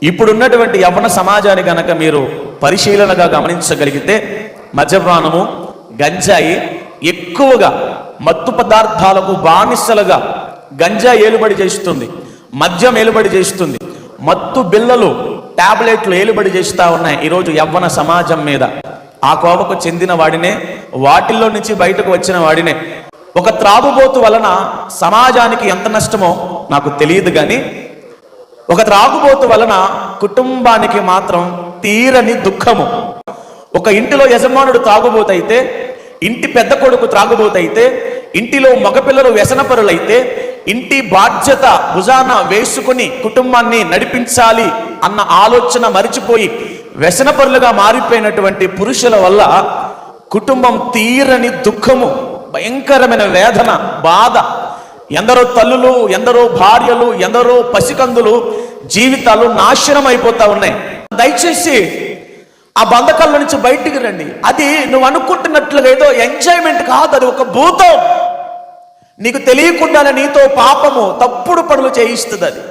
ఇప్పుడున్నటువంటి యవ్వన సమాజాన్ని గనక మీరు పరిశీలనగా గమనించగలిగితే మద్యపానము, గంజాయి ఎక్కువగా మత్తు పదార్థాలకు బానిసలుగా గంజాయి ఏలుబడి చేస్తుంది, మద్యం ఏలుబడి చేస్తుంది, మత్తు బిళ్ళలు టాబ్లెట్లు ఏలుబడి చేస్తూ ఉన్నాయి ఈరోజు యవ్వన సమాజం మీద. ఆ కోవకు చెందిన వాడినే, వాటిల్లో నుంచి బయటకు వచ్చిన వాడినే. ఒక త్రాగుబోతు వలన సమాజానికి ఎంత నష్టమో నాకు తెలియదు, కానీ ఒక త్రాగుబోతు వలన కుటుంబానికి మాత్రం తీరని దుఃఖము. ఒక ఇంటిలో యజమానుడు త్రాగుబోతైతే, ఇంటి పెద్ద కొడుకు త్రాగుబోతైతే, ఇంటిలో మగపిల్లలు వ్యసనపరులైతే, ఇంటి బాధ్యత భుజాన వేసుకుని కుటుంబాన్ని నడిపించాలి అన్న ఆలోచన మరిచిపోయి వ్యసనపరులుగా మారిపోయినటువంటి పురుషుల వల్ల కుటుంబం తీరని దుఃఖము, భయంకరమైన వేదన, బాధ. ఎందరో తల్లులు, ఎందరో భార్యలు, ఎందరో పసికందులు జీవితాలు నాశనం అయిపోతా ఉన్నాయి. దయచేసి ఆ బంధకాల నుంచి బయటికి రండి. అది నువ్వు అనుకుంటున్నట్లుగా ఏదో ఎంజాయ్మెంట్ కాదు, అది ఒక భూతం. నీకు తెలియకుండానే నీతో పాపము, తప్పుడు పనులు చేయిస్తుంది అది.